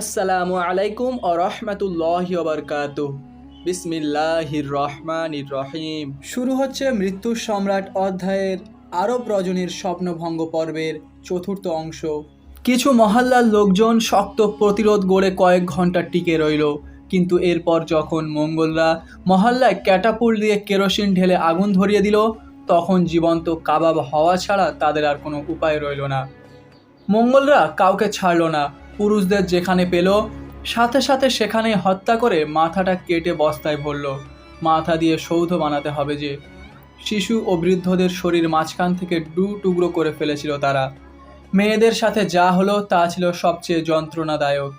আসসালামু আলাইকুম ও রহমতুল্লাহি ওয়া বারাকাতুহু। বিসমিল্লাহির রহমানির রহিম। শুরু হচ্ছে মৃত্যুর সম্রাট অধ্যায়ের আরব রজনীর স্বপ্নভঙ্গ পর্বের চতুর্থ অংশ। কিছু মহল্লার লোকজন শক্ত প্রতিরোধ গড়ে কয়েক ঘন্টা টিকে রইল, কিন্তু এরপর যখন মঙ্গলরা মহল্লায় ক্যাটাপুল্ট দিয়ে কেরোসিন ঢেলে আগুন ধরিয়ে দিল, তখন জীবন্ত কাবাব হওয়া ছাড়া তাদের আর কোনো উপায় রইল না। মঙ্গলরা কাউকে ছাড়ল না। পুরুষদের যেখানে পেল সাথে সাথে সেখানেই হত্যা করে মাথাটা কেটে বস্তায় ভরল। মাথা দিয়ে সৌধ বানাতে হবে যে। শিশু ও বৃদ্ধদের শরীর মাঝখান থেকে দু টুকরো করে ফেলেছিল তারা। মেয়েদের সাথে যা হলো তা ছিল সবচেয়ে যন্ত্রণাদায়ক।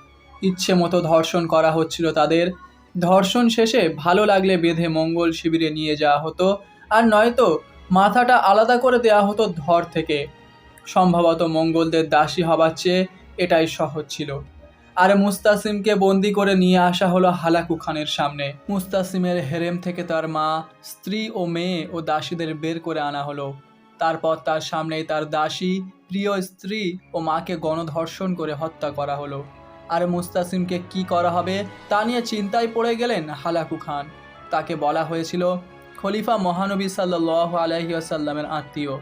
ইচ্ছে মতো ধর্ষণ করা হচ্ছিল তাদের। ধর্ষণ শেষে ভালো লাগলে বেঁধে মঙ্গল শিবিরে নিয়ে যাওয়া হতো, আর নয়তো মাথাটা আলাদা করে দেওয়া হতো ধর থেকে। সম্ভবত মঙ্গলদের দাসী হবার চেয়ে এটাই সহজ ছিল। আর মুস্তাসিমকে বন্দি করে নিয়ে আসা হলো হালাকু খানের সামনে। মুস্তাসিমের হেরেম থেকে তার মা, স্ত্রী ও মেয়ে ও দাসীদের বের করে আনা হলো। তারপর তার সামনেই তার দাসী, প্রিয় স্ত্রী ও মাকে গণধর্ষণ করে হত্যা করা হলো। আর মুস্তাসিমকে কি করা হবে তা নিয়ে চিন্তায় পড়ে গেলেন হালাকু খান। তাকে বলা হয়েছিল খলিফা মহানবী সাল্লাল্লাহু আলাইহি ওয়াসাল্লামের আত্মীয়।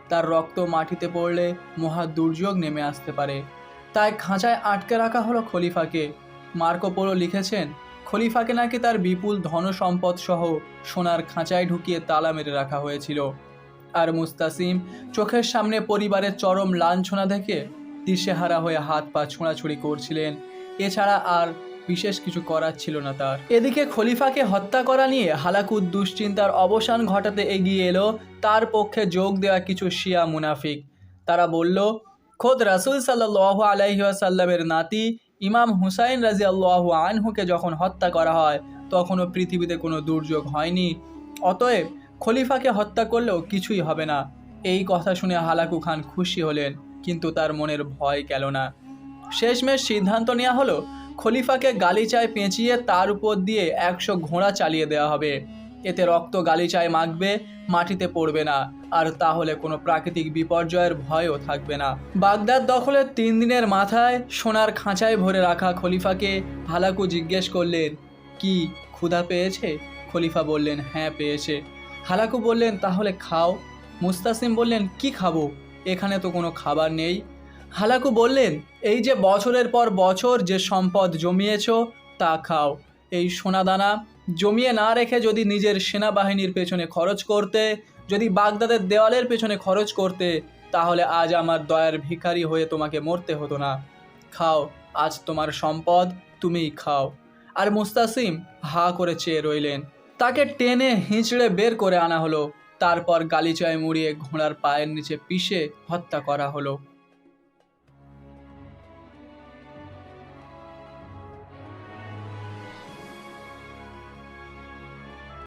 তার রক্ত মাটিতে পড়লে মহা দুর্যোগ নেমে আসতে পারে। তাই খাঁচায় আটকে রাখা হলো খলিফাকে। মার্কো পোলো লিখেছেন, খলিফাকে নাকি তার বিপুল ধনসম্পদ সহ সোনার খাঁচায় ঢুকিয়ে তালা মেরে রাখা হয়েছিল। আর মুস্তাসিম চোখের সামনে পরিবারের চরম লাঞ্ছনা দেখে দিশেহারা হয়ে হাত পা ছোঁড়াছুড়ি করছিলেন। এছাড়া আর বিশেষ কিছু করার ছিল না তার। এদিকে খলিফাকে হত্যা করা নিয়ে হালাকুর দুশ্চিন্তার অবসান ঘটাতে এগিয়ে এলো তার পক্ষে যোগ দেওয়া কিছু শিয়া মুনাফিক। তারা বলল, খোদ রাসূল সাল্লাল্লাহু আলাইহি ওয়াসাল্লামের নাতি ইমাম হুসাইন রাদিয়াল্লাহু আনহুকে যখন হত্যা করা হয় তখনও পৃথিবীতে কোনো দুর্যোগ হয়নি, অতএব খলিফাকে হত্যা করলেও কিছুই হবে না। এই কথা শুনে হালাকু খান খুশি হলেন, কিন্তু তার মনের ভয় গেল না। শেষমেশ সিদ্ধান্ত নেওয়া হলো খলিফাকে গালিচায় পেঁচিয়ে তার উপর দিয়ে 100 ঘোড়া চালিয়ে দেওয়া হবে। এতে রক্ত গালিচায় মাখবে, মাটিতে পড়বে না, আর তাহলে কোনো প্রাকৃতিক বিপর্যয়ের ভয়ও থাকবে না। বাগদাদ দখলের 3 দিনের মাথায় সোনার খাঁচায় ভরে রাখা খলিফাকে হালাকু জিজ্ঞেস করলেন, কি ক্ষুধা পেয়েছে? খলিফা বললেন, হ্যাঁ পেয়েছে। হালাকু বললেন, তাহলে খাও। মুস্তাসিম বললেন, কি খাবো? এখানে তো কোনো খাবার নেই। হালাকু বললেন, এই যে বছরের পর বছর যে সম্পদ জমিয়েছ তা খাও। এই সোনাদানা জমিয়ে না রেখে যদি নিজের সেনাবাহিনীর পেছনে খরচ করতে, যদি বাগদাদের দেওয়ালের পেছনে খরচ করতে, তাহলে আজ আমার দয়ার ভিখারি হয়ে তোমাকে মরতে হতো না। খাও, আজ তোমার সম্পদ, তুমিই খাও। আর মুস্তাসিম হা করে চেয়ে রইলেন। তাকে টেনে হিঁচড়ে বের করে আনা হলো। তারপর গালিচায় মুড়িয়ে ঘোড়ার পায়ের নিচে পিষে হত্যা করা হলো।